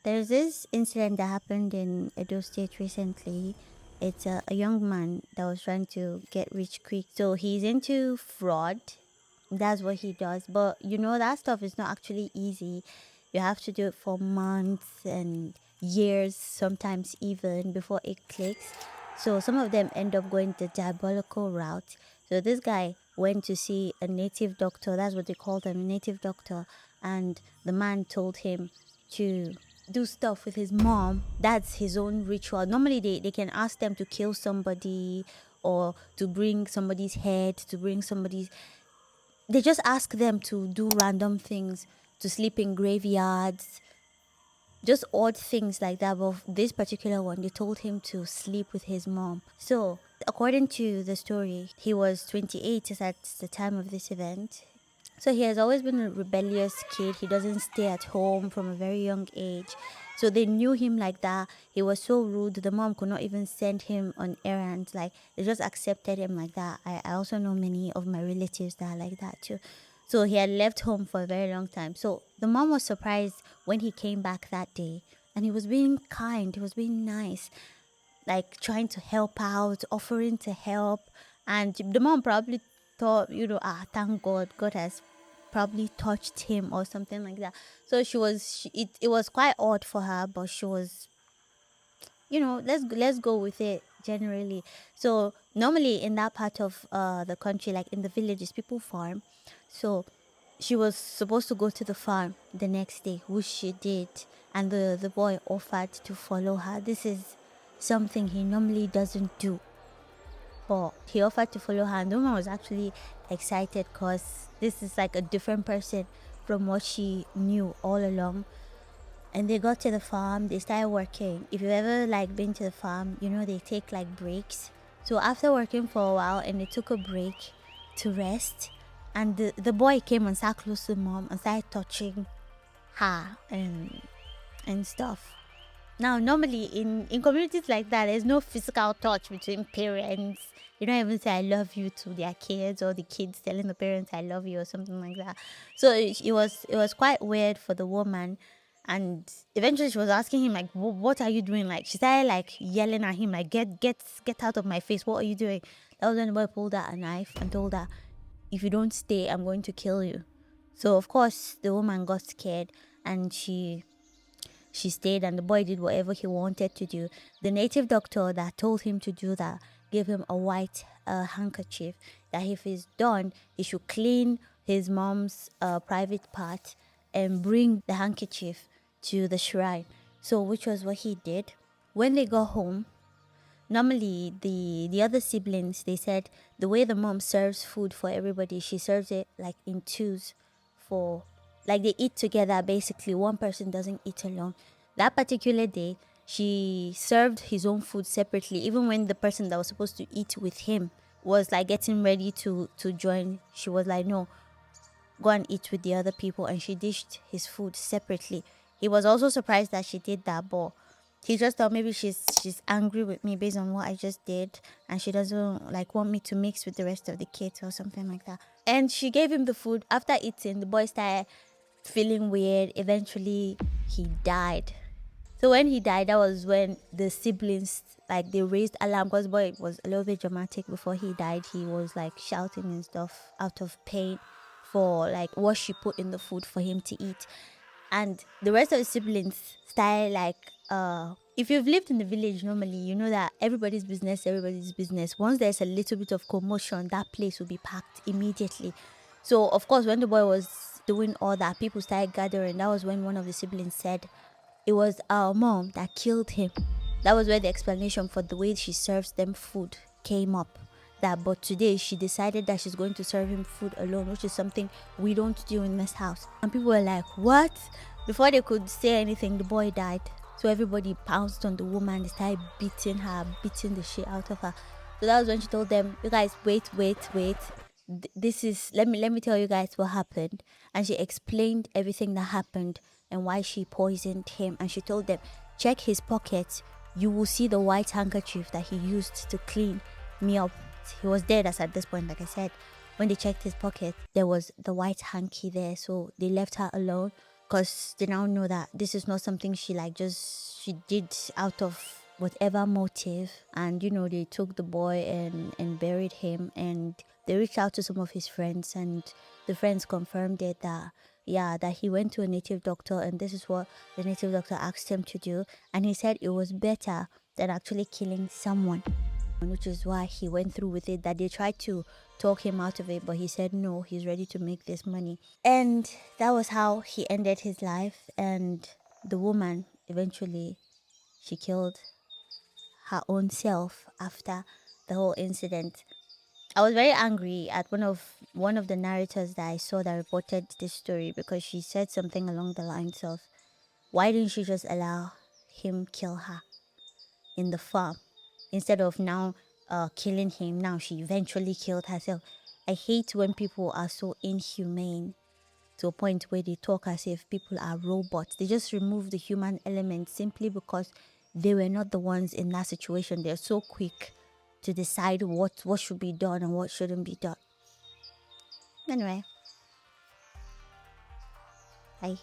There's this incident that happened in Edo State recently. It's a young man that was trying to get rich quick. So he's into fraud. That's what he does. But that stuff is not actually easy. You have to do it for months and years, sometimes even before it clicks. So some of them end up going the diabolical route. So this guy went to see a native doctor. That's what they call them, a native doctor. And the man told him to do stuff with his mom. That's his own ritual. Normally they can ask them to kill somebody or to bring somebody's head, to bring somebody's, they just ask them to do random things, to sleep in graveyards, just odd things like that. But this particular one, they told him to sleep with his mom. So according to the story, he was 28 at the time of this event. So he has always been a rebellious kid. He doesn't stay at home from a very young age. So they knew him like that. He was so rude. The mom could not even send him on errands. Like, they just accepted him like that. I also know many of my relatives that are like that too. So he had left home for a very long time. So the mom was surprised when he came back that day. And he was being kind. He was being nice, like trying to help out, offering to help. And the mom probably thought, thank God, God has probably touched him or something like that. So it was quite odd for her, but she was, let's go with it generally. So normally in that part of the country, like in the villages, people farm. So she was supposed to go to the farm the next day, which she did, and the boy offered to follow her. This is something he normally doesn't do, but he offered to follow her, and the woman was actually excited because this is like a different person from what she knew all along. And they got to the farm, they started working. If you've ever like been to the farm, they take like breaks. So after working for a while and they took a break to rest, and the boy came and sat close to the mom and started touching her and stuff. Now, normally in communities like that, there's no physical touch between parents. You don't even say "I love you" to their kids, or the kids telling the parents "I love you" or something like that. So it was quite weird for the woman, and eventually she was asking him like, "What are you doing?" Like, she started like yelling at him like, "Get out of my face! What are you doing?" That was when the boy pulled out a knife and told her, "If you don't stay, I'm going to kill you." So of course the woman got scared, and she stayed, and the boy did whatever he wanted to do. The native doctor that told him to do that gave him a white handkerchief that if he's done, he should clean his mom's private part and bring the handkerchief to the shrine. So, which was what he did. When they got home, normally the other siblings, they said the way the mom serves food for everybody, she serves it like in twos, for like they eat together. Basically, one person doesn't eat alone. That particular day, she served his own food separately. Even when the person that was supposed to eat with him was like getting ready to join, she was like, "No, go and eat with the other people," and she dished his food separately. He was also surprised that she did that, but he just thought maybe she's angry with me based on what I just did, and she doesn't like want me to mix with the rest of the kids or something like that. And she gave him the food. After eating, the boy started feeling weird. Eventually he died. So when he died, that was when the siblings, like, they raised alarm, because boy was a little bit dramatic. Before he died, he was like shouting and stuff out of pain for like what she put in the food for him to eat. And the rest of the siblings started like, if you've lived in the village normally, you know that everybody's business. Once there's a little bit of commotion, that place will be packed immediately. So of course, when the boy was doing all that, people started gathering. That was when one of the siblings said it was our mom that killed him. That was where the explanation for the way she serves them food came up. That, but today she decided that she's going to serve him food alone, which is something we don't do in this house. And people were like, "What?" Before they could say anything, the boy died. So everybody pounced on the woman. They started beating her, beating the shit out of her. So that was when she told them, "You guys, wait. This is, let me tell you guys what happened." And she explained everything that happened and why she poisoned him. And she told them, "Check his pockets. You will see the white handkerchief that he used to clean me up." He was dead as at this point, like I said. When they checked his pocket, there was the white hanky there. So they left her alone. because they now know that this is not something she did out of whatever motive. And they took the boy and buried him, and they reached out to some of his friends, and the friends confirmed it, that yeah, that he went to a native doctor, and this is what the native doctor asked him to do, and he said it was better than actually killing someone, which is why he went through with it. That they tried to talk him out of it, but he said no, he's ready to make this money. And that was how he ended his life. And the woman eventually, she killed her own self after the whole incident. I was very angry at one of the narrators that I saw that reported this story, because she said something along the lines of, why didn't she just allow him kill her in the farm, instead of now killing him? Now she eventually killed herself. I hate when people are so inhumane to a point where they talk as if people are robots. They just remove the human element simply because they were not the ones in that situation. They're so quick to decide what should be done and what shouldn't be done. Anyway, bye.